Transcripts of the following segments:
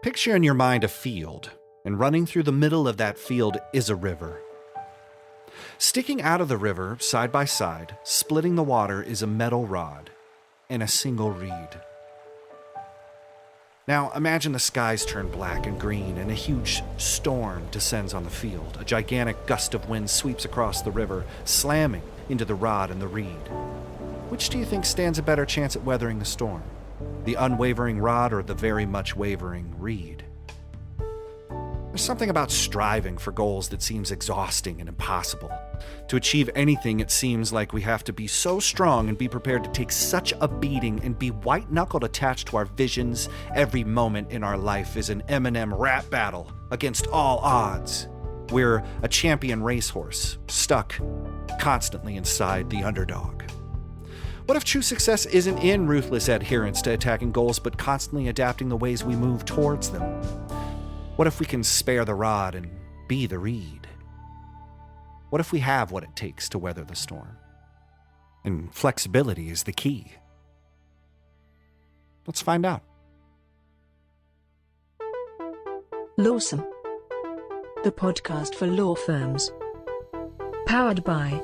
Picture in your mind a field, and running through the middle of that field is a river. Sticking out of the river, side by side, splitting the water, is a metal rod and a single reed. Now imagine the skies turn black and green and a huge storm descends on the field. A gigantic gust of wind sweeps across the river, slamming into the rod and the reed. Which do you think stands a better chance at weathering the storm? The unwavering rod or the very much wavering reed? There's something about striving for goals that seems exhausting and impossible. To achieve anything, it seems like we have to be so strong and be prepared to take such a beating and be white-knuckled attached to our visions. Every moment in our life is an Eminem rap battle against all odds. We're a champion racehorse, stuck constantly inside the underdog. What if true success isn't in ruthless adherence to attacking goals, but constantly adapting the ways we move towards them? What if we can spare the rod and be the reed? What if we have what it takes to weather the storm? And flexibility is the key. Let's find out. Lawsome, the podcast for law firms. Powered by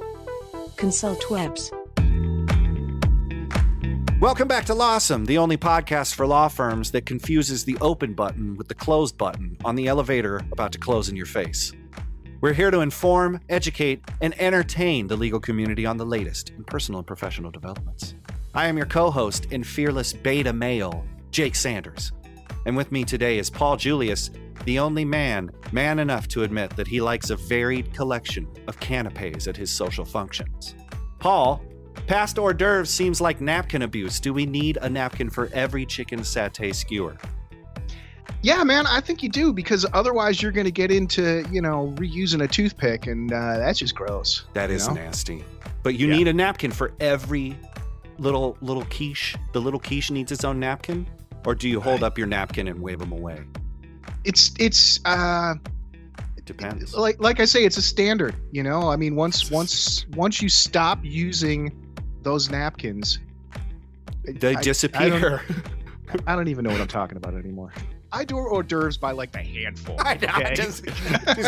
Consultwebs. Welcome back to Lawsome, the only podcast for law firms that confuses the open button with the closed button on the elevator about to close in your face. We're here to inform, educate, and entertain the legal community on the latest in personal and professional developments. I am your co-host and fearless beta male, Jake Sanders. And with me today is Paul Julius, the only man enough to admit that he likes a varied collection of canapes at his social functions. Paul, past hors d'oeuvres seems like napkin abuse. Do we need a napkin for every chicken satay skewer? Yeah, man, I think you do, because otherwise you're going to get into, reusing a toothpick, and that's just gross. That is nasty. But you need a napkin for every little quiche. The little quiche needs its own napkin? Or do you hold up your napkin and wave them away? It depends. Like I say, it's a standard, I mean, once you stop using those napkins, they disappear. I don't even know what I'm talking about anymore. I do hors d'oeuvres by like the handful. I know. Okay? Just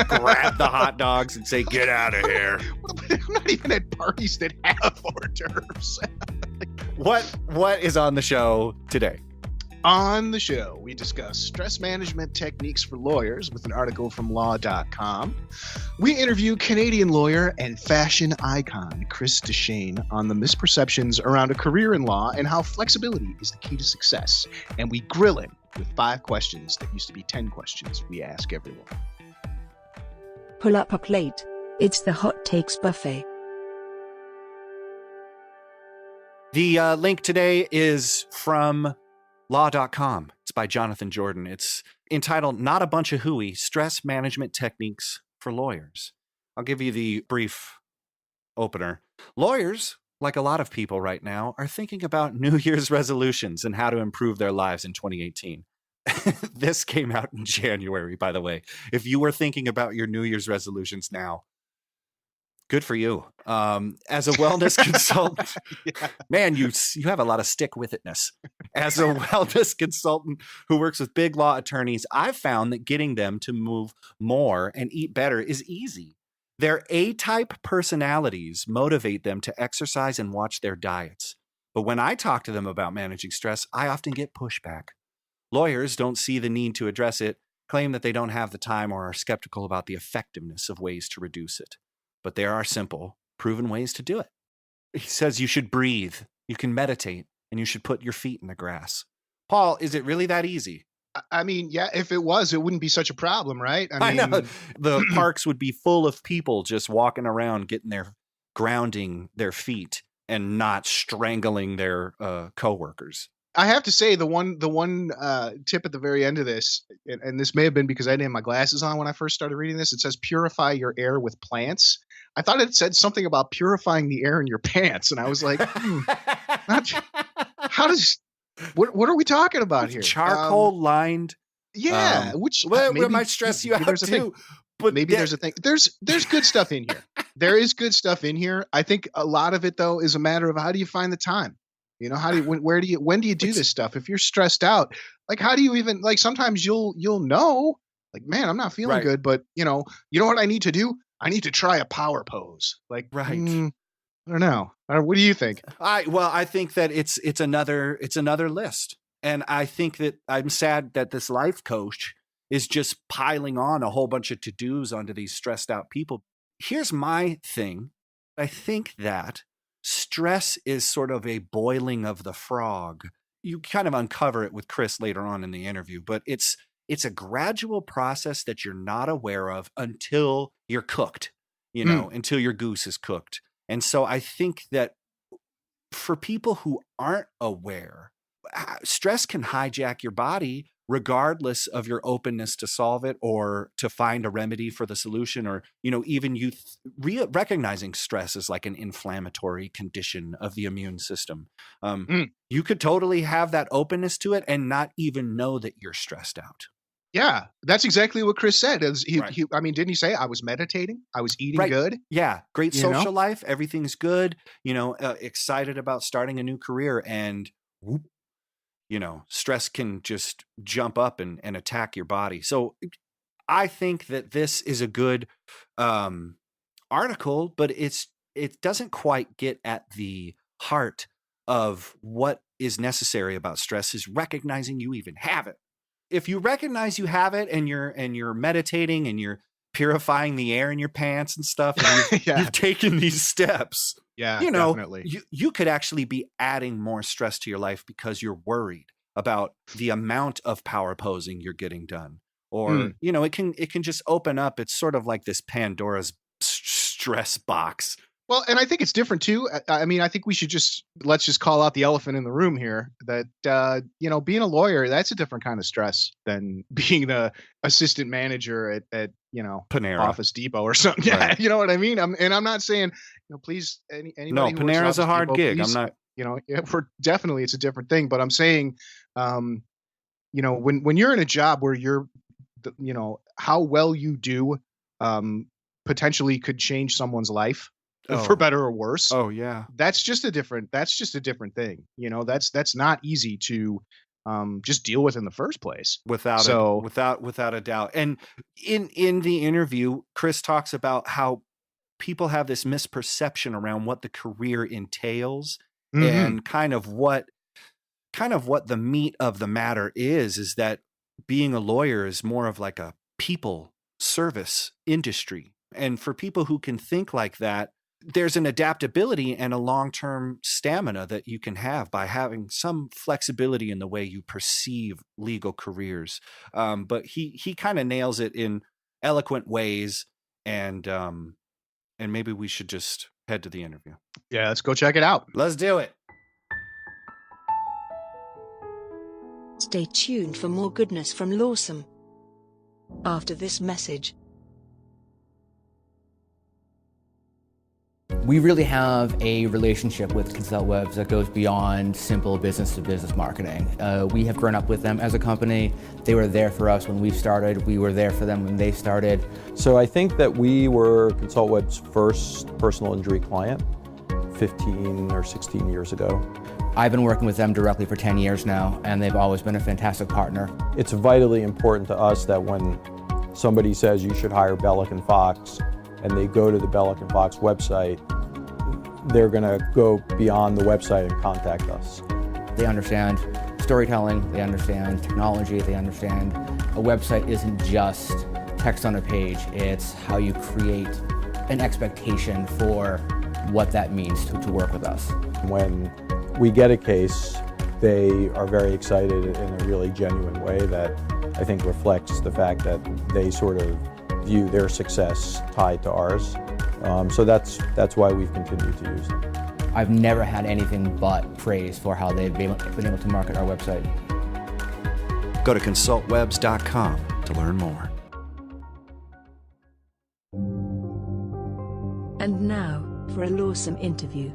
grab the hot dogs and say, "Get out of here." I'm not even at parties that have hors d'oeuvres. What is on the show today? On the show, we discuss stress management techniques for lawyers with an article from law.com. We interview Canadian lawyer and fashion icon Chris Deshane on the misperceptions around a career in law and how flexibility is the key to success. And we grill him with 5 questions that used to be 10 questions we ask everyone. Pull up a plate. It's the Hot Takes Buffet. The link today is from law.com. It's by Jonathan Jordan. It's entitled Not a Bunch of Hooey, Stress Management Techniques for Lawyers. I'll give you the brief opener. Lawyers, like a lot of people right now, are thinking about New Year's resolutions and how to improve their lives in 2018. This came out in January, by the way. If you were thinking about your New Year's resolutions now, good for you. As a wellness consultant, man, you have a lot of stick-with-itness. As a wellness consultant who works with big law attorneys, I've found that getting them to move more and eat better is easy. Their A-type personalities motivate them to exercise and watch their diets. But when I talk to them about managing stress, I often get pushback. Lawyers don't see the need to address it, claim that they don't have the time, or are skeptical about the effectiveness of ways to reduce it. But there are simple, proven ways to do it. He says you should breathe, you can meditate, and you should put your feet in the grass. Paul, is it really that easy? I mean, yeah, if it was, it wouldn't be such a problem, right? I know. The parks would be full of people just walking around, grounding their feet and not strangling their coworkers. I have to say, the one tip at the very end of this, and this may have been because I didn't have my glasses on when I first started reading this, it says purify your air with plants. I thought it said something about purifying the air in your pants, and I was like, what are we talking about here? Charcoal lined. Yeah, which maybe might stress you out too. But maybe there's a thing. There's good stuff in here. There is good stuff in here. I think a lot of it though is a matter of how do you find the time. You know, when do you do this stuff? If you're stressed out, like, how do you even, like, sometimes you'll know, like, man, I'm not feeling Right. good, but you know what I need to do? I need to try a power pose. Like, Right. I don't know. What do you think? I think that it's another list. And I think that I'm sad that this life coach is just piling on a whole bunch of to-dos onto these stressed out people. Here's my thing. I think that stress is sort of a boiling of the frog. You kind of uncover it with Chris later on in the interview, but it's a gradual process that you're not aware of until you're cooked, until your goose is cooked. And so I think that for people who aren't aware, stress can hijack your body regardless of your openness to solve it or to find a remedy for the solution, or even recognizing stress as like an inflammatory condition of the immune system. You could totally have that openness to it and not even know that you're stressed out. Yeah, that's exactly what Chris said. Right. I mean, didn't he say I was meditating? I was eating Right. good. Yeah. Great You know? social life. Everything's good. Excited about starting a new career, and whoop, stress can just jump up and attack your body. So I think that this is a good article, but it doesn't quite get at the heart of what is necessary about stress, is recognizing you even have it. If you recognize you have it and you're meditating and you're purifying the air in your pants and stuff, and you've taken these steps, definitely. You could actually be adding more stress to your life because you're worried about the amount of power posing you're getting done. Or, it can just open up. It's sort of like this Pandora's stress box. Well, and I think it's different too. I mean, I think let's just call out the elephant in the room here that, being a lawyer, that's a different kind of stress than being the assistant manager at Panera, Office Depot or something. Yeah. Right. You know what I mean? I'm not saying, please, anybody. No, Panera's a hard gig. Please, I'm not, it's a different thing, but I'm saying, when you're in a job where you're, how well you do, potentially could change someone's life. For better or worse. Oh yeah. That's just a different thing. That's not easy to just deal with in the first place. Without a doubt. And in the interview, Chris talks about how people have this misperception around what the career entails, and kind of what the meat of the matter is that being a lawyer is more of like a people service industry. And for people who can think like that, there's an adaptability and a long-term stamina that you can have by having some flexibility in the way you perceive legal careers. But he kind of nails it in eloquent ways, and maybe we should just head to the interview. Yeah, let's go check it out. Let's do it. Stay tuned for more goodness from Lawsome after this message. We really have a relationship with Consultwebs that goes beyond simple business-to-business marketing. We have grown up with them as a company. They were there for us when we started. We were there for them when they started. So I think that we were Consultwebs' first personal injury client 15 or 16 years ago. I've been working with them directly for 10 years now, and they've always been a fantastic partner. It's vitally important to us that when somebody says you should hire Bellick & Fox, and they go to the Bellick & Fox website, they're going to go beyond the website and contact us. They understand storytelling, they understand technology, they understand a website isn't just text on a page, it's how you create an expectation for what that means to work with us. When we get a case, they are very excited in a really genuine way that I think reflects the fact that they sort of view their success tied to ours. So that's why we've continued to use them. I've never had anything but praise for how they've been able to market our website. Go to Consultwebs.com to learn more. And now, for a Lawsome interview.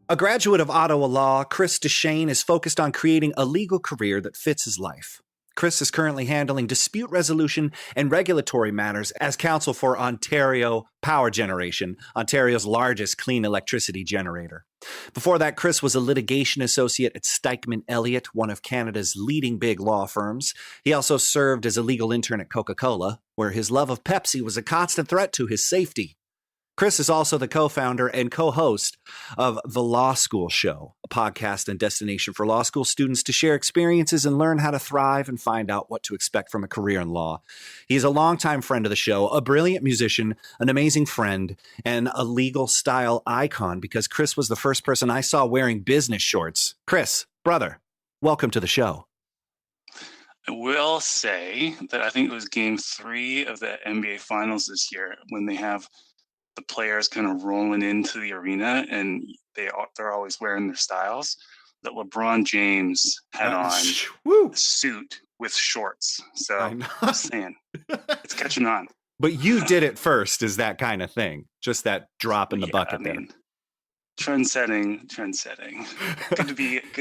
A graduate of Ottawa Law, Chris Deshane is focused on creating a legal career that fits his life. Chris is currently handling dispute resolution and regulatory matters as counsel for Ontario Power Generation, Ontario's largest clean electricity generator. Before that, Chris was a litigation associate at Stikeman Elliott, one of Canada's leading big law firms. He also served as a legal intern at Coca-Cola, where his love of Pepsi was a constant threat to his safety. Chris is also the co-founder and co-host of The Law School Show, a podcast and destination for law school students to share experiences and learn how to thrive and find out what to expect from a career in law. He's a longtime friend of the show, a brilliant musician, an amazing friend, and a legal style icon because Chris was the first person I saw wearing business shorts. Chris, brother, welcome to the show. I will say that I think it was game 3 of the NBA Finals this year when they have the players kind of rolling into the arena and they're always wearing their styles, that LeBron James had on a suit with shorts. So I'm just saying, it's catching on. But you did it first, is that kind of thing. Just that drop in the bucket there. Trend-setting. Good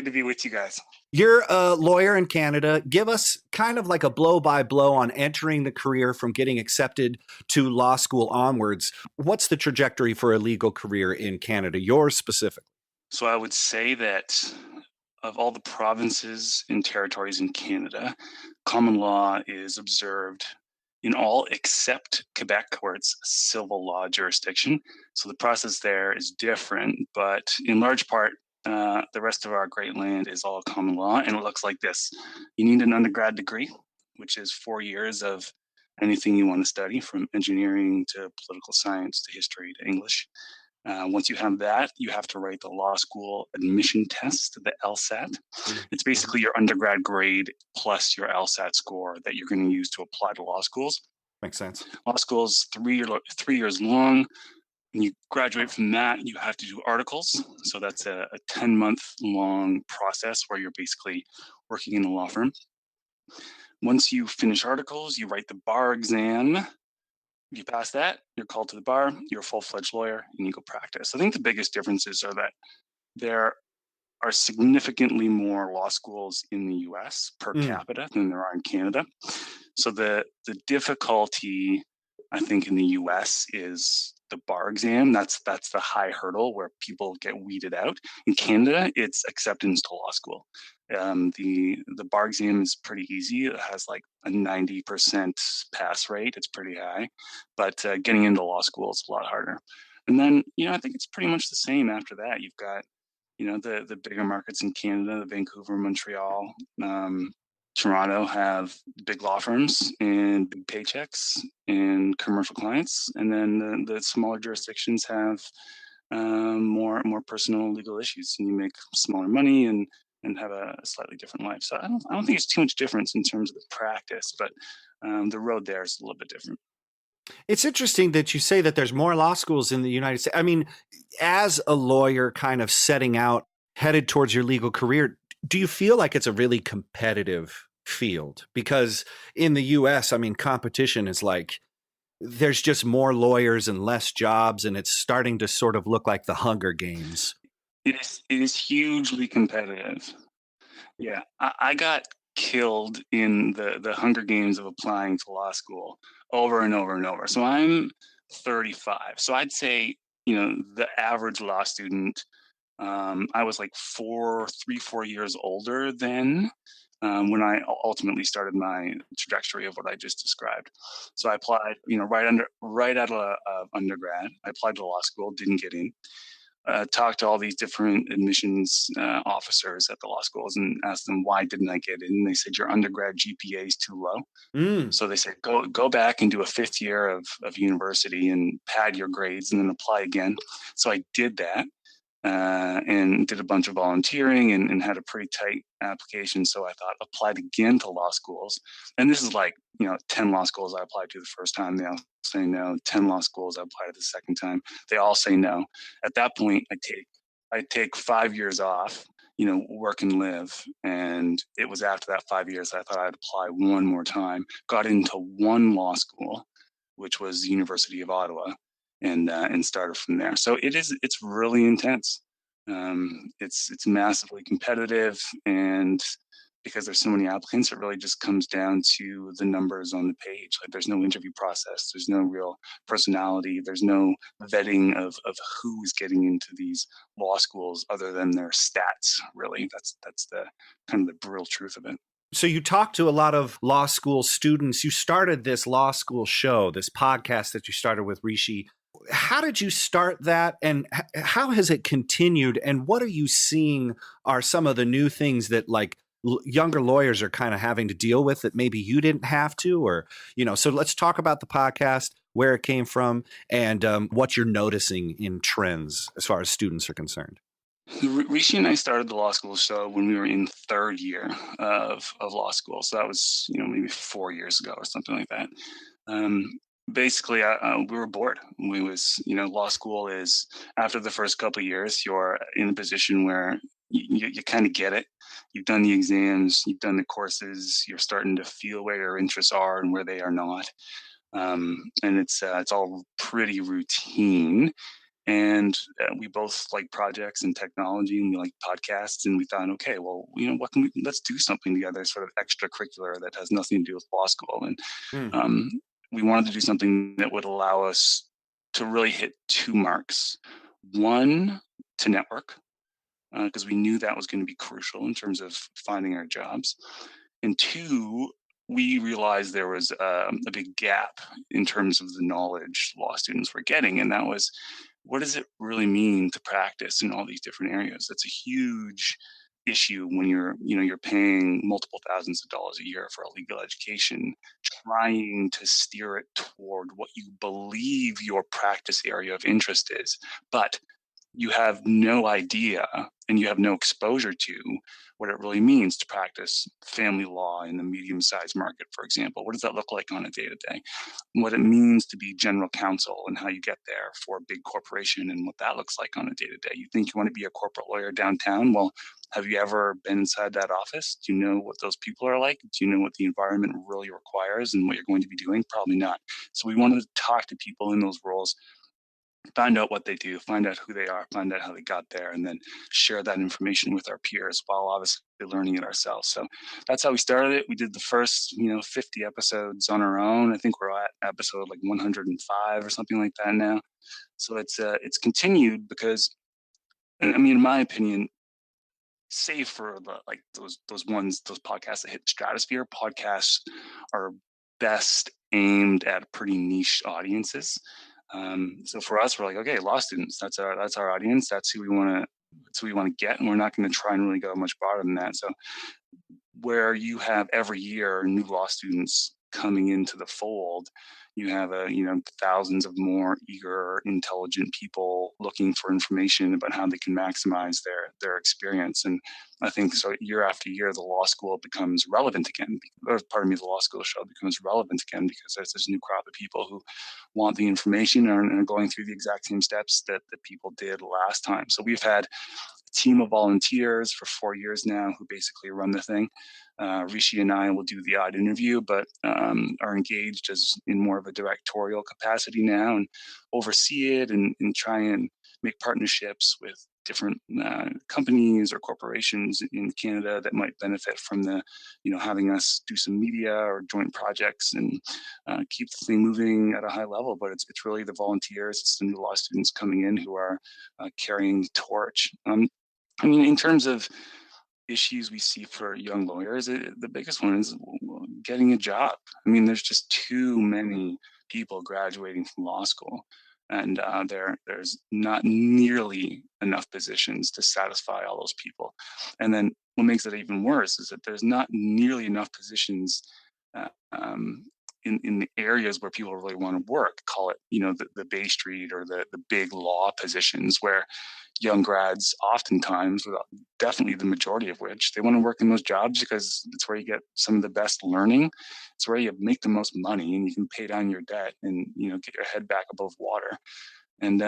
to be with you guys. You're a lawyer in Canada. Give us kind of like a blow-by-blow on entering the career from getting accepted to law school onwards. What's the trajectory for a legal career in Canada, yours specifically? So I would say that of all the provinces and territories in Canada, common law is observed in all except Quebec, where it's civil law jurisdiction. So the process there is different, but in large part, the rest of our great land is all common law, and it looks like this. You need an undergrad degree, which is 4 years of anything you want to study, from engineering to political science to history to English. Once you have that, you have to write the law school admission test, the LSAT. It's basically your undergrad grade plus your LSAT score that you're going to use to apply to law schools. Makes sense. Law school is 3 years long. When you graduate from that, you have to do articles. So that's a 10-month long process where you're basically working in a law firm. Once you finish articles, you write the bar exam. If you pass that, you're called to the bar, you're a full-fledged lawyer, and you go practice. I think the biggest differences are that there are significantly more law schools in the US per capita than there are in Canada. So the difficulty, I think, in the US is the bar exam. That's the high hurdle where people get weeded out. In Canada, it's acceptance to law school. The bar exam is pretty easy. It has like a 90% pass rate. It's pretty high, but getting into law school is a lot harder. And then, I think it's pretty much the same after that. You've got, the bigger markets in Canada, the Vancouver, Montreal, Toronto have big law firms and big paychecks and commercial clients. And then the smaller jurisdictions have more personal legal issues, and you make smaller money and have a slightly different life. So I don't think it's too much difference in terms of the practice, but the road there is a little bit different. It's interesting that you say that there's more law schools in the United States. I mean, as a lawyer kind of setting out, headed towards your legal career, do you feel like it's a really competitive field? Because in the US, I mean, competition is like, there's just more lawyers and less jobs, and it's starting to sort of look like the Hunger Games. It is hugely competitive. Yeah, I got killed in the Hunger Games of applying to law school over and over and over. So I'm 35. So I'd say, the average law student, I was like 4 years older then when I ultimately started my trajectory of what I just described. So I applied, right out of undergrad. I applied to law school, didn't get in. Talked to all these different admissions officers at the law schools and asked them, why didn't I get in? And they said, your undergrad GPA is too low. So they said, go back and do a 5th year of university and pad your grades and then apply again. So I did that and did a bunch of volunteering and had a pretty tight application. So I thought, applied again to law schools. And this is like, 10 law schools I applied to the first time. They all say no. 10 law schools I applied to the second time. They all say no. At that point, I take 5 years off, work and live. And it was after that 5 years, I thought I'd apply one more time, got into one law school, which was the University of Ottawa, and started from there. So it's really intense. It's massively competitive, and because there's so many applicants, it really just comes down to the numbers on the page. Like there's no interview process, there's no real personality, there's no vetting of who's getting into these law schools other than their stats. Really, that's the kind of the brutal truth of it. So you talked to a lot of law school students. You started this law school show, this podcast that you started with Rishi. How did you start that, and how has it continued? And what are you seeing are some of the new things that like younger lawyers are kind of having to deal with that maybe you didn't have to, or, so let's talk about the podcast, where it came from, and what you're noticing in trends as far as students are concerned. Rishi and I started the law school show when we were in third year of law school. So that was, maybe 4 years ago or something like that. Basically, we were bored. Law school is, after the first couple of years, you're in a position where you kind of get it. You've done the exams, you've done the courses, you're starting to feel where your interests are and where they are not. And it's all pretty routine. And we both like projects and technology, and we like podcasts. And we thought, okay, well, let's do something together, sort of extracurricular that has nothing to do with law school. And we wanted to do something that would allow us to really hit two marks. One, to network, because we knew that was going to be crucial in terms of finding our jobs. And two, we realized there was a big gap in terms of the knowledge law students were getting. And that was, what does it really mean to practice in all these different areas? That's a huge issue when you're paying multiple thousands of dollars a year for a legal education, trying to steer it toward what you believe your practice area of interest is, but you have no idea and you have no exposure to what it really means to practice family law in the medium-sized market, for example. What does that look like on a day-to-day? What it means to be general counsel and how you get there for a big corporation and what that looks like on a day-to-day. You think you want to be a corporate lawyer downtown? Well, have you ever been inside that office? Do you know what those people are like? Do you know what the environment really requires and what you're going to be doing? Probably not. So we wanted to talk to people in those roles, find out what they do, find out who they are, find out how they got there, and then share that information with our peers while obviously learning it ourselves. So that's how we started it. We did the first, 50 episodes on our own. I think we're at episode like 105 or something like that now. So it's continued because, I mean, in my opinion, save for those podcasts that hit stratosphere, podcasts are best aimed at pretty niche audiences. So for us, we're like, okay, law students, that's our audience. That's who we want to get. And we're not going to try and really go much broader than that. So where you have every year new law students coming into the fold, you have thousands of more eager, intelligent people looking for information about how they can maximize their experience. And I think so year after year, the law school becomes relevant again. The law school show becomes relevant again because there's this new crop of people who want the information and are going through the exact same steps that the people did last time. So we've had a team of volunteers for 4 years now who basically run the thing. Rishi and I will do the odd interview, but are engaged as in more of a directorial capacity now and oversee it and try and make partnerships with different companies or corporations in Canada that might benefit from having us do some media or joint projects and keep the thing moving at a high level. But it's really the volunteers, it's the new law students coming in who are carrying the torch. In terms of issues we see for young lawyers, the biggest one is getting a job. There's just too many people graduating from law school, and there's not nearly enough positions to satisfy all those people. And then what makes it even worse is that there's not nearly enough positions in the areas where people really want to work. Call it, the Bay Street or the big law positions where young grads oftentimes, definitely the majority of which, they want to work in those jobs because it's where you get some of the best learning. It's where you make the most money and you can pay down your debt and, get your head back above water. And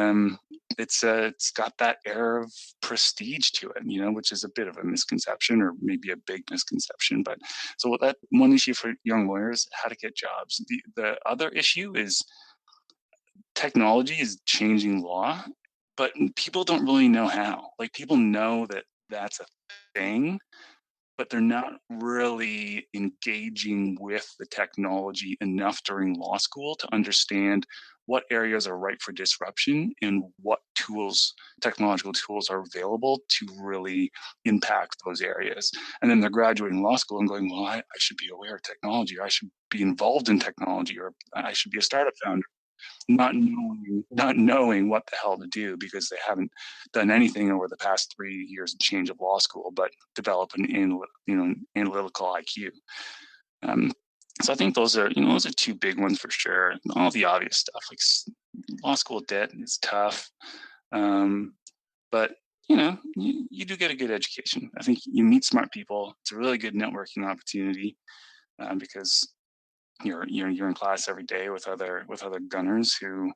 it's got that air of prestige to it, which is a bit of a misconception or maybe a big misconception. But so that one issue for young lawyers, how to get jobs. The other issue is technology is changing law, but people don't really know how. Like, people know that that's a thing, but they're not really engaging with the technology enough during law school to understand what areas are ripe for disruption and what tools, technological tools, are available to really impact those areas. And then they're graduating law school and going, well, I should be aware of technology, or I should be involved in technology, or I should be a startup founder, not knowing what the hell to do because they haven't done anything over the past 3 years and change of law school, but develop an analytical IQ. Um, so I think those are two big ones for sure. All the obvious stuff like law school debt is tough, but you do get a good education. I think you meet smart people. It's a really good networking opportunity because you're in class every day with other gunners who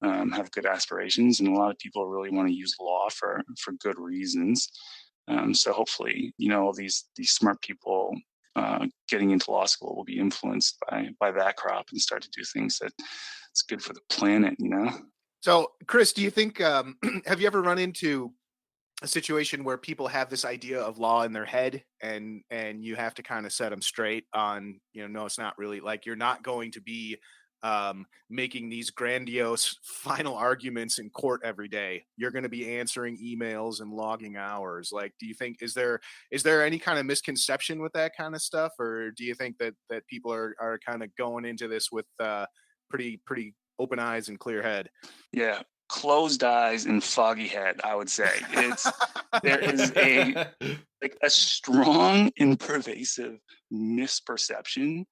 have good aspirations, and a lot of people really want to use law for good reasons. So hopefully, these smart people getting into law school will be influenced by that crop and start to do things that it's good for the planet. So, Chris, do you think have you ever run into a situation where people have this idea of law in their head, and you have to kind of set them straight on, no, it's not really, like, you're not going to be making these grandiose final arguments in court every day. You're going to be answering emails and logging hours. Like, do you think, is there any kind of misconception with that kind of stuff, or do you think that people are kind of going into this with pretty open eyes and clear head? Yeah, closed eyes and foggy head, I would say. There is a strong and pervasive misperception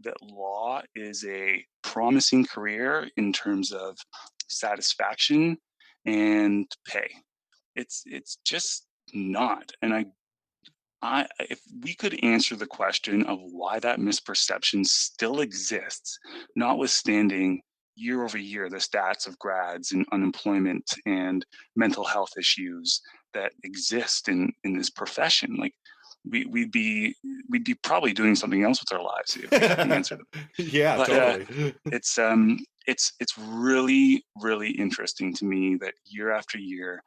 that law is a promising career in terms of satisfaction and pay. It's just not. And if we could answer the question of why that misperception still exists, notwithstanding year over year the stats of grads and unemployment and mental health issues that exist in this profession, like we'd be probably doing something else with our lives if we had the answer. Yeah, But totally. it's really really interesting to me that year after year,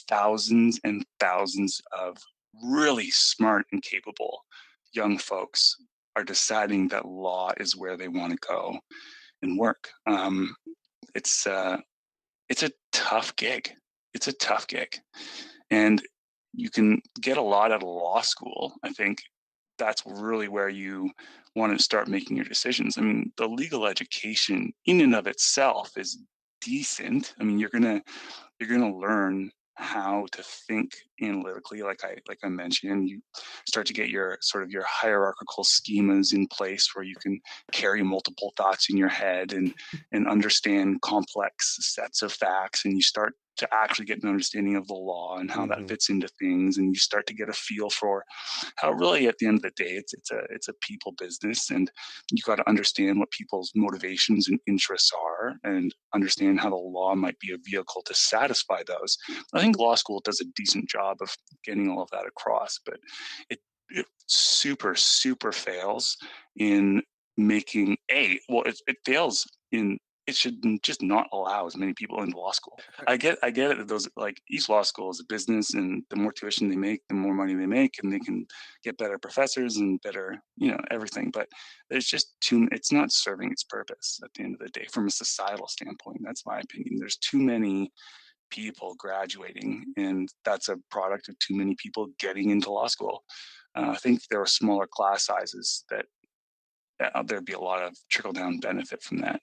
thousands and thousands of really smart and capable young folks are deciding that law is where they want to go and work. It's a tough gig. It's a tough gig, and you can get a lot out of law school. I think that's really where you want to start making your decisions. I mean, the legal education in and of itself is decent. I mean, you're gonna learn how to think analytically, like I mentioned. You start to get your sort of your hierarchical schemas in place where you can carry multiple thoughts in your head and understand complex sets of facts, and you start to actually get an understanding of the law and how that fits into things, and you start to get a feel for how really at the end of the day it's a people business, and you got to understand what people's motivations and interests are and understand how the law might be a vehicle to satisfy those. I think law school does a decent job of getting all of that across, but it super super fails in making it fails in it should just not allow as many people into law school. I get it that those, like, each law school is a business, and the more tuition they make, the more money they make, and they can get better professors and better, everything. But there's just it's not serving its purpose at the end of the day from a societal standpoint. That's my opinion. There's too many people graduating, and that's a product of too many people getting into law school. I think there are smaller class sizes that there'd be a lot of trickle down benefit from that.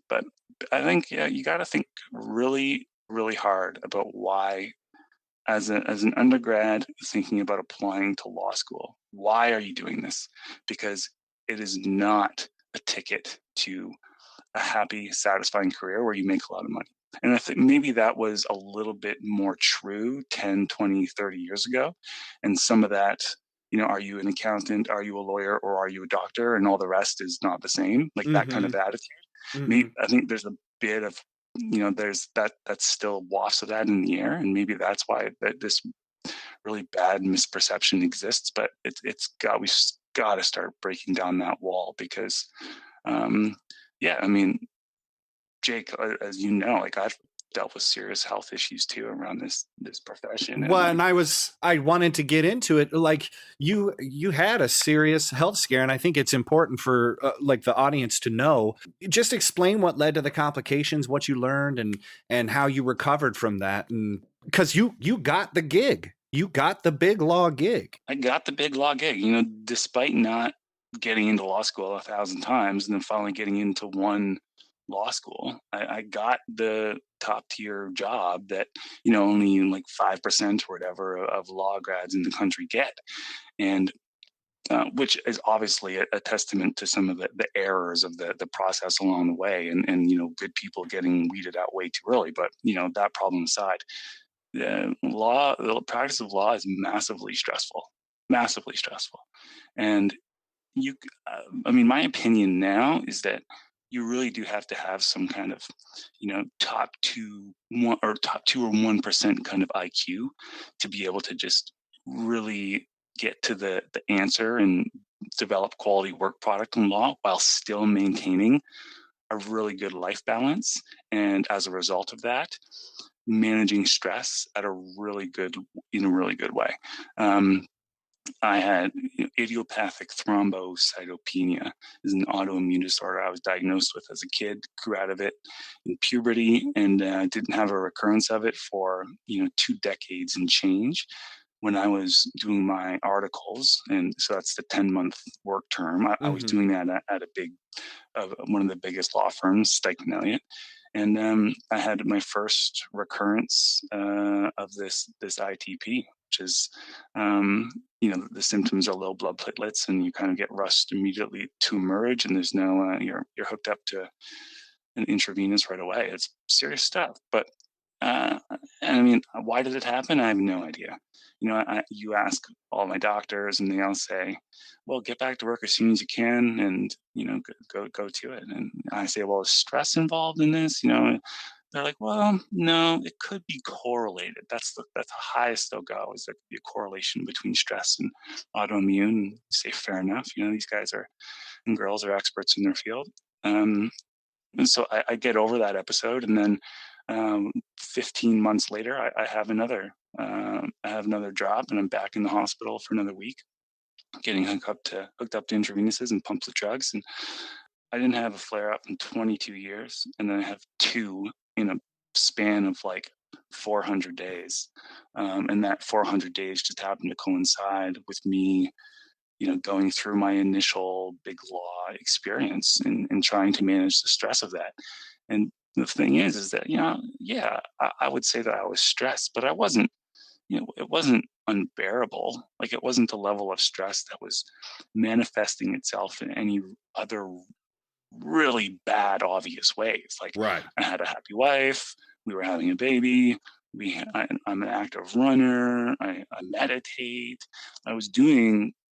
But I think, yeah, you got to think really, really hard about why, as an undergrad thinking about applying to law school, why are you doing this? Because it is not a ticket to a happy, satisfying career where you make a lot of money. And I think maybe that was a little bit more true 10, 20, 30 years ago. And some of that, are you an accountant? Are you a lawyer? Or are you a doctor? And all the rest is not the same, like that kind of attitude. Maybe, I think there's a bit of, there's that still wafts of that in the air. And maybe that's why this really bad misperception exists. But we've got to start breaking down that wall because, yeah, I mean, Jake, as you know, like dealt with serious health issues too around this profession. And Well, like, and I wanted to get into it. Like you had a serious health scare, and I think it's important for like the audience to know. Just explain what led to the complications, what you learned, and how you recovered from that. And because you got the gig, you got the big law gig. I got the big law gig, despite not getting into law school 1,000 times and then finally getting into one law school. I got the top tier job that, only like 5% or whatever of law grads in the country get. And which is obviously a testament to some of the errors of the process along the way, and good people getting weeded out way too early. But that problem aside, the practice of law is massively stressful, and my opinion now is that you really do have to have some kind of, top 1% kind of IQ to be able to just really get to the answer and develop quality work product in law while still maintaining a really good life balance. And as a result of that, managing stress in a really good way. I had idiopathic thrombocytopenia. Is an autoimmune disorder I was diagnosed with as a kid, grew out of it in puberty, and didn't have a recurrence of it for 2 decades and change. When I was doing my articles, and so that's the 10-month work term, I was doing that at one of the biggest law firms, Steichen Elliott. And I had my first recurrence of this ITP, which is, the symptoms are low blood platelets, and you kind of get rushed immediately to emerge, and there's no, you're hooked up to an intravenous right away. It's serious stuff. But why did it happen? I have no idea. You ask all my doctors, and they all say, "Well, get back to work as soon as you can, and go to it." And I say, "Well, is stress involved in this?" They're like, "Well, no, it could be correlated." That's the highest they'll go, is there could be a correlation between stress and autoimmune. And you say, fair enough. These guys and girls are experts in their field. And so I get over that episode, and then 15 months later, I have another job, and I'm back in the hospital for another week, getting hooked up to intravenous's and pumped with drugs. And I didn't have a flare up in 22 years, and then I have 2 in a span of like 400 days, and that 400 days just happened to coincide with me, going through my initial big law experience and trying to manage the stress of that. And the thing is that, I would say that I was stressed, but I wasn't, it wasn't unbearable. Like, it wasn't a level of stress that was manifesting itself in any other really bad, obvious ways. Like, Right. I had a happy wife, we were having a baby, I'm an active runner, I meditate, I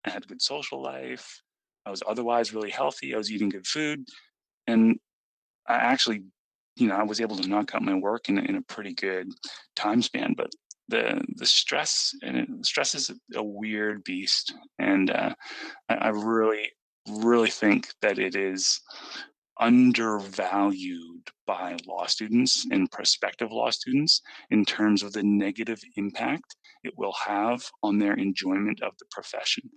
had a good social life, I was otherwise really healthy, I was eating good food, and I actually, I was able to knock out my work in a pretty good time span. But the stress is a weird beast, and I really, really think that it is undervalued by law students and prospective law students in terms of the negative impact it will have on their enjoyment of the profession.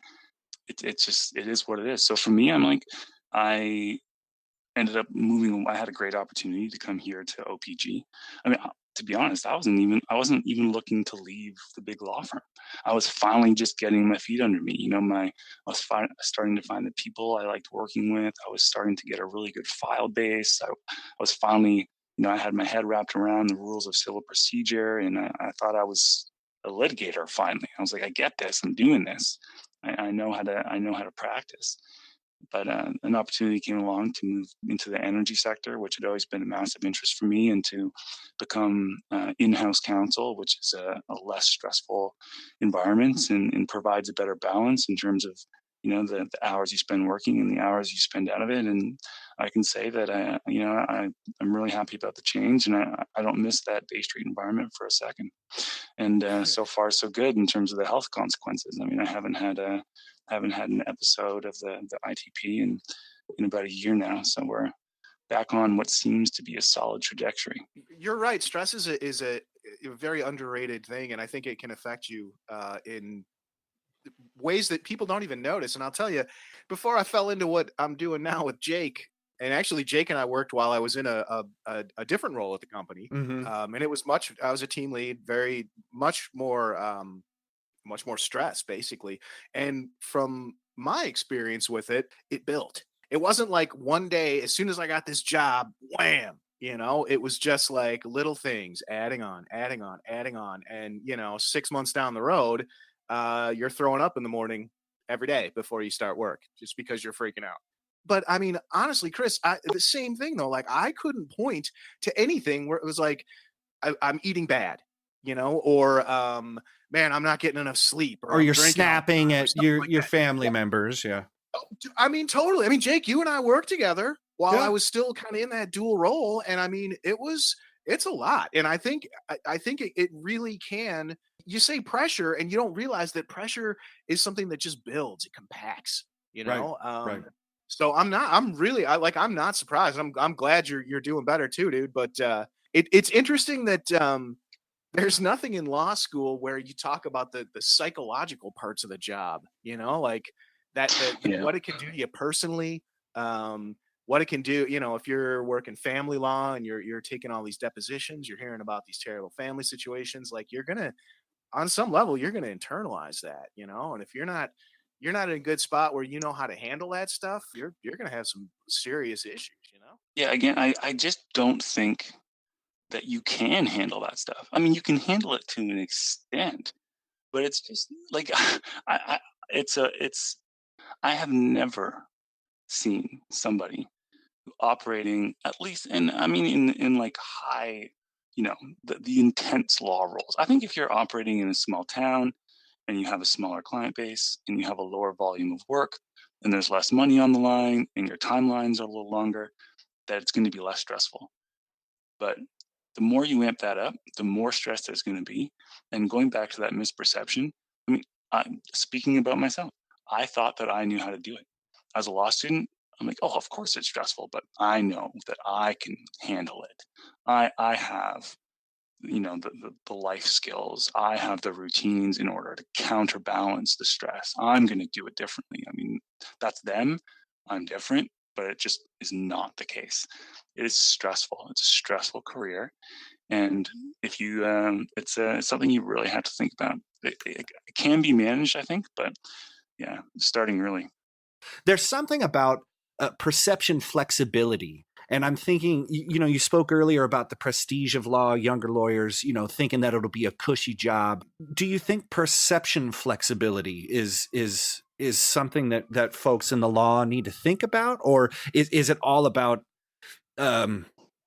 It is what it is. So for me, I'm like, I ended up moving. I had a great opportunity to come here to OPG. To be honest, I wasn't even looking to leave the big law firm. I was finally just getting my feet under me. I was starting to find the people I liked working with. I was starting to get a really good file base. I was finally, I had my head wrapped around the rules of civil procedure, and I thought I was a litigator finally. I was like, I get this. I'm doing this. I know how to practice. But an opportunity came along to move into the energy sector, which had always been a massive interest for me, and to become in-house counsel, which is a less stressful environment and provides a better balance in terms of the hours you spend working and the hours you spend out of it. And I can say that I'm really happy about the change, and I don't miss that Bay Street environment for a second. And so far so good in terms of the health consequences. I haven't had an episode of the ITP in about a year now, so we're back on what seems to be a solid trajectory. You're right. Stress is a very underrated thing, and I think it can affect you in ways that people don't even notice. And I'll tell you, before I fell into what I'm doing now with Jake, and actually Jake and I worked while I was in a different role at the company, Mm-hmm. and it was much. I was a team lead, very much more stress, basically. And from my experience with it, it built. It wasn't like one day, as soon as I got this job, wham, it was just like little things adding on, adding on, adding on. And, 6 months down the road, you're throwing up in the morning every day before you start work just because you're freaking out. But I mean, honestly, Chris, the same thing though. Like, I couldn't point to anything where it was like, I'm eating bad, or man, I'm not getting enough sleep, or Or I'm you're drinking all the snapping time, or at something like your that. family members. Yeah. Oh, I mean, totally. I mean, Jake, you and I worked together while I Yeah. was still kind of in that dual role, and I mean, it's a lot, and I think it really can. You say pressure, and you don't realize that pressure is something that just builds, it compacts, you Right. know. Right. So I'm not surprised. I'm glad you're doing better too, dude. But it's interesting that there's nothing in law school where you talk about the psychological parts of the job, like Yeah. what it can do to you personally, um, what it can do, if you're working family law and you're taking all these depositions, you're hearing about these terrible family situations, like you're gonna on some level you're gonna internalize that, and if you're not in a good spot where you know how to handle that stuff, you're gonna have some serious issues. Yeah. Again, I just don't think that you can handle that stuff. I mean, you can handle it to an extent, but it's just like I it's I have never seen somebody operating at least, and I mean in like high, the intense law roles. I think if you're operating in a small town and you have a smaller client base and you have a lower volume of work and there's less money on the line and your timelines are a little longer, that it's going to be less stressful. But the more you amp that up, the more stress there's going to be. And going back to that misperception, I mean, speaking about myself, I thought that I knew how to do it. As a law student, I'm like, oh, of course it's stressful, but I know that I can handle it. I have, the life skills. I have the routines in order to counterbalance the stress. I'm going to do it differently. I mean, that's them. I'm different, but it just is not the case. It is stressful. It's a stressful career, and if you, it's something you really have to think about. It can be managed, I think, but yeah, starting early. There's something about perception flexibility. And I'm thinking, you spoke earlier about the prestige of law, younger lawyers, thinking that it'll be a cushy job. Do you think perception flexibility is something that folks in the law need to think about? Or is it all about,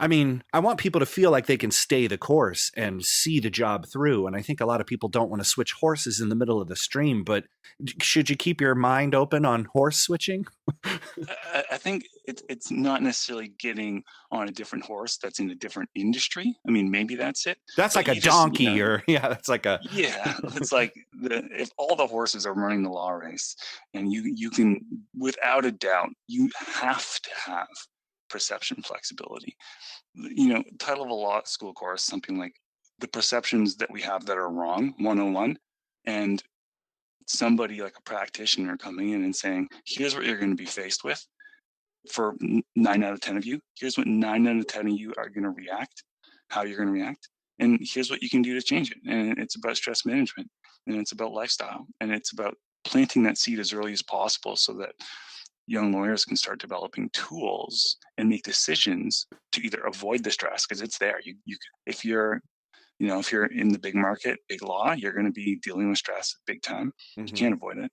I mean, I want people to feel like they can stay the course and see the job through. And I think a lot of people don't want to switch horses in the middle of the stream, but should you keep your mind open on horse switching? I think it's not necessarily getting on a different horse that's in a different industry. I mean, maybe that's it. That's But like a you just, donkey or that's like a, yeah, it's like if all the horses are running the law race, and you can, without a doubt, you have to have perception flexibility. Title of a law school course, something like the perceptions that we have that are wrong, 101, and somebody like a practitioner coming in and saying, here's what you're going to be faced with for 9 out of 10 of you. Here's what 9 out of 10 of you are going to react, how you're going to react. And here's what you can do to change it. And it's about stress management, and it's about lifestyle, and it's about planting that seed as early as possible so that young lawyers can start developing tools and make decisions to either avoid the stress, because it's there. If you're if you're in the big market, big law, you're going to be dealing with stress big time. You can't avoid it.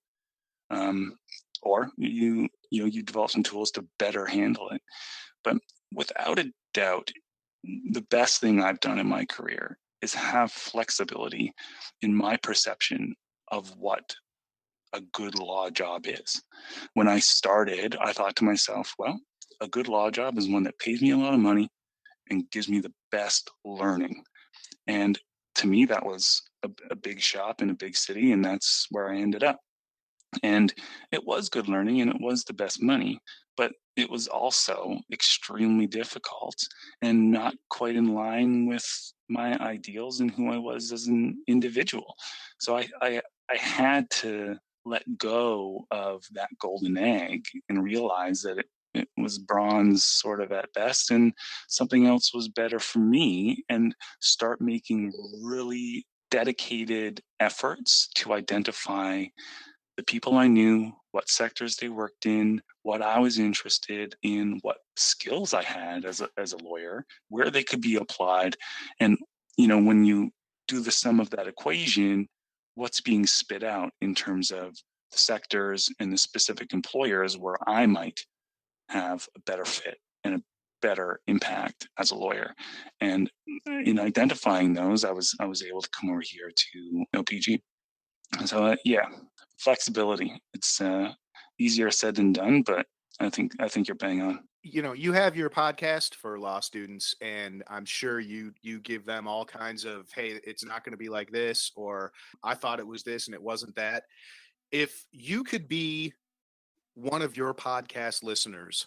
Or you develop some tools to better handle it. But without a doubt, the best thing I've done in my career is have flexibility in my perception of what a good law job is. When I started, I thought to myself, well, a good law job is one that pays me a lot of money and gives me the best learning. And to me, that was a big shop in a big city, and that's where I ended up. And it was good learning and it was the best money, but it was also extremely difficult and not quite in line with my ideals and who I was as an individual. So I had to let go of that golden egg and realize that it was bronze sort of at best and something else was better for me, and start making really dedicated efforts to identify the people I knew, what sectors they worked in, what I was interested in, what skills I had as a lawyer, where they could be applied. And, when you do the sum of that equation, what's being spit out in terms of the sectors and the specific employers where I might have a better fit and a better impact as a lawyer. And in identifying those, I was able to come over here to LPG. So yeah, flexibility. It's easier said than done, but I think you're bang on. You have your podcast for law students, and I'm sure you give them all kinds of, hey, it's not going to be like this, or I thought it was this and it wasn't that. If you could be one of your podcast listeners,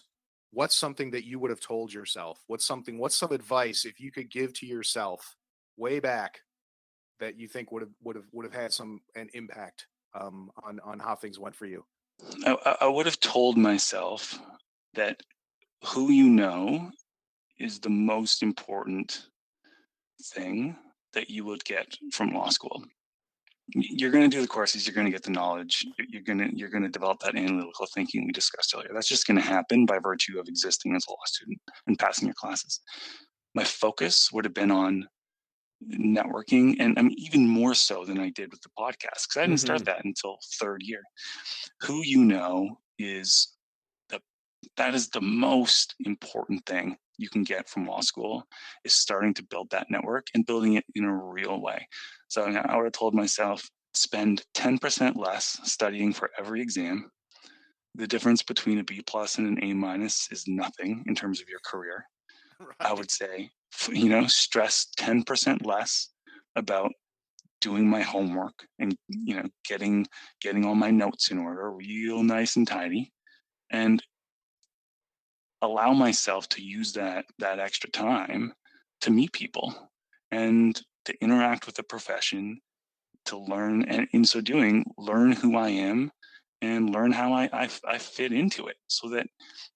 what's something that you would have told yourself? What's some advice if you could give to yourself way back that you think would have had an impact on how things went for you? I would have told myself that who you know is the most important thing that you would get from law school. You're going to do the courses, you're going to get the knowledge, you're going to develop that analytical thinking we discussed earlier. That's just going to happen by virtue of existing as a law student and passing your classes. My focus would have been on networking, and I mean, even more so than I did with the podcast, because I didn't start that until third year. Who you know is the that is the most important thing you can get from law school, is starting to build that network and building it in a real way. So I would have told myself, spend 10% less studying for every exam. The difference between a B plus and an A minus is nothing in terms of your career. I Right. would say, stress 10% less about doing my homework and, getting all my notes in order, real nice and tidy, and allow myself to use that extra time to meet people and to interact with the profession, to learn, and in so doing, learn who I am and learn how I fit into it, so that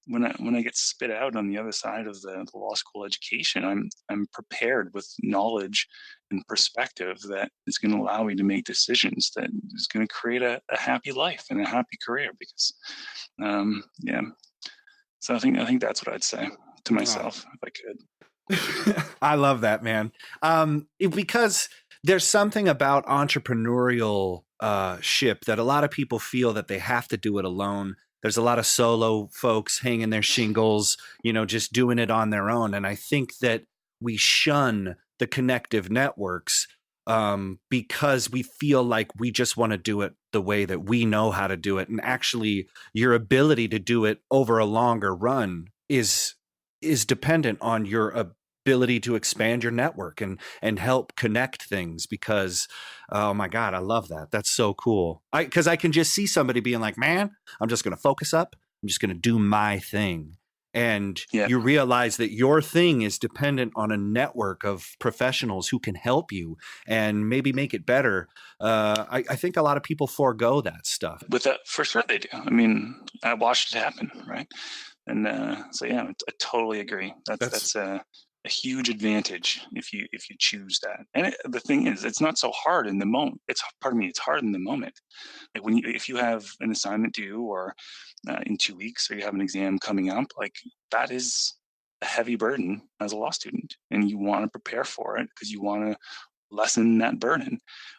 when I get spit out on the other side of the law school education, I'm prepared with knowledge and perspective that is going to allow me to make decisions that is going to create a happy life and a happy career. Because yeah, so I think that's what I'd say to Oh. myself if I could. I love that, man. Because there's something about entrepreneurial ship that a lot of people feel that they have to do it alone. There's a lot of solo folks hanging their shingles, just doing it on their own. And I think that we shun the connective networks because we feel like we just want to do it the way that we know how to do it. And actually, your ability to do it over a longer run is dependent on your ability to expand your network and help connect things. Because oh my god, I love that. That's so cool. Because I can just see somebody being like, man, I'm just going to focus up, I'm just going to do my thing. And Yeah. you realize that your thing is dependent on a network of professionals who can help you and maybe make it better. I think a lot of people forego that stuff. With that, for sure they do. I mean, I watched it happen, right? And so yeah, I totally agree. That's a huge advantage if you choose that. And the thing is, it's not so hard in the moment. It's hard in the moment. Like if you have an assignment due, or in 2 weeks, or you have an exam coming up, like that is a heavy burden as a law student, and you want to prepare for it because you want to lessen that burden.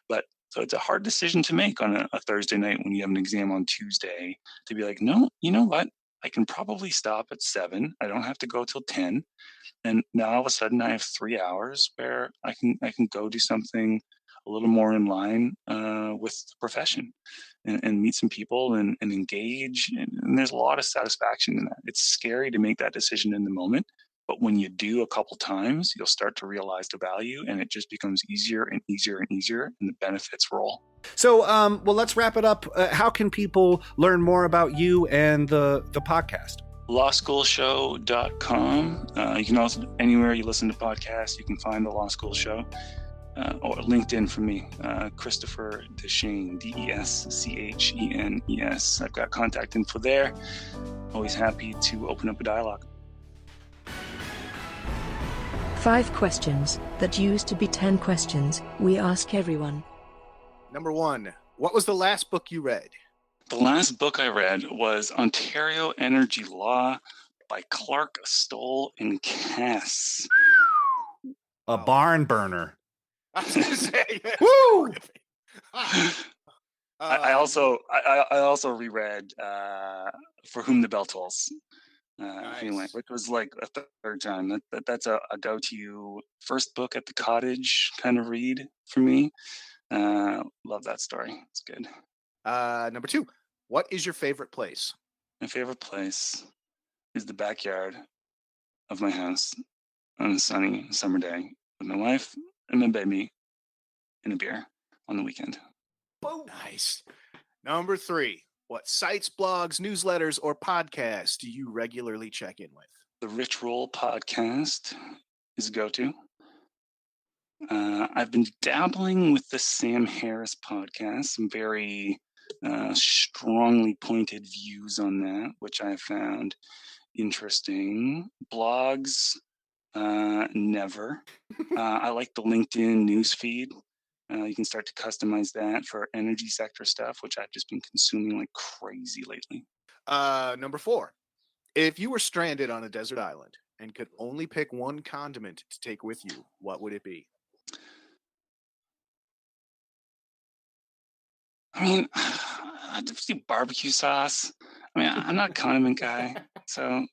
But so it's a hard decision to make on a Thursday night when you have an exam on Tuesday, to be like, no, you know what? I can probably stop at 7. I don't have to go till 10. And now all of a sudden I have 3 hours where I can go do something a little more in line with the profession, and meet some people and engage. And there's a lot of satisfaction in that. It's scary to make that decision in the moment, But when you do a couple times, you'll start to realize the value, and it just becomes easier and easier and easier, and the benefits roll. So, well, let's wrap it up. How can people learn more about you and the podcast? lawschoolshow.com. You can also, anywhere you listen to podcasts, you can find the Law School Show. Or LinkedIn for me, Christopher Deschenes, Deschenes. I've got contact info there. Always happy to open up a dialogue. 5 questions that used to be 10 questions we ask everyone. Number 1, what was the last book you read? The last book I read was Ontario Energy Law by Clark, Stoll, and Cass. A barn burner. I was going to say, Woo! I also reread For Whom the Bell Tolls. Nice. Anyway, which was like a third time. That's a go-to first book at the cottage kind of read for me. Love that story. It's good. Number 2, what is your favorite place? My favorite place is the backyard of my house on a sunny summer day with my wife and my baby and a beer on the weekend. Boom. Nice. Number 3, what sites, blogs, newsletters, or podcasts do you regularly check in with? The Rich Roll podcast is a go-to. I've been dabbling with the Sam Harris podcast, some very strongly pointed views on that, which I found interesting. Blogs, never. I like the LinkedIn newsfeed. You can start to customize that for energy sector stuff, which I've just been consuming like crazy lately. Number 4, if you were stranded on a desert island and could only pick one condiment to take with you, what would it be? I mean, I just do barbecue sauce. I mean, I'm not a condiment guy, so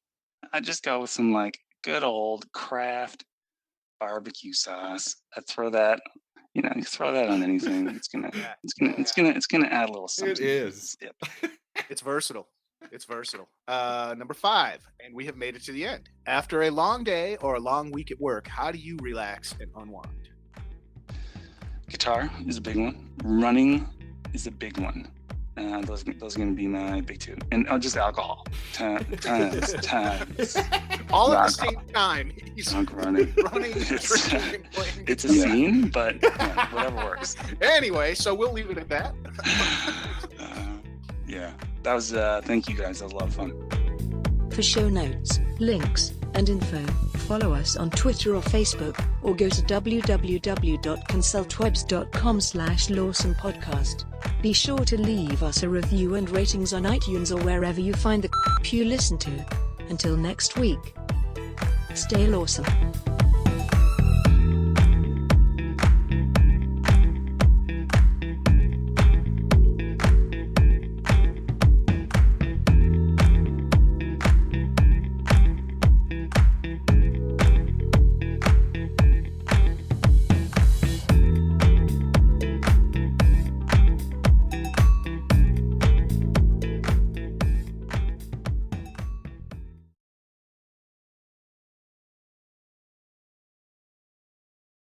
I just go with some like good old Kraft barbecue sauce. I throw that, you throw that on anything. It's gonna add a little something. It is. Yep. It's versatile. It's versatile. Number 5, and we have made it to the end. After a long day or a long week at work, how do you relax and unwind? Guitar is a big one. Running is a big one. Those are going to be my big 2. And just alcohol. Tons. All at the same time. He's running. drinking, and playing. It's a scene, but whatever works. Anyway, so we'll leave it at that. Yeah, that was, thank you guys. That was a lot of fun. For show notes, links, and info, follow us on Twitter or Facebook, or go to www.consultwebs.com/lawsomepodcast. Be sure to leave us a review and ratings on iTunes or wherever you find the you listen to. Until next week, stay lawsome.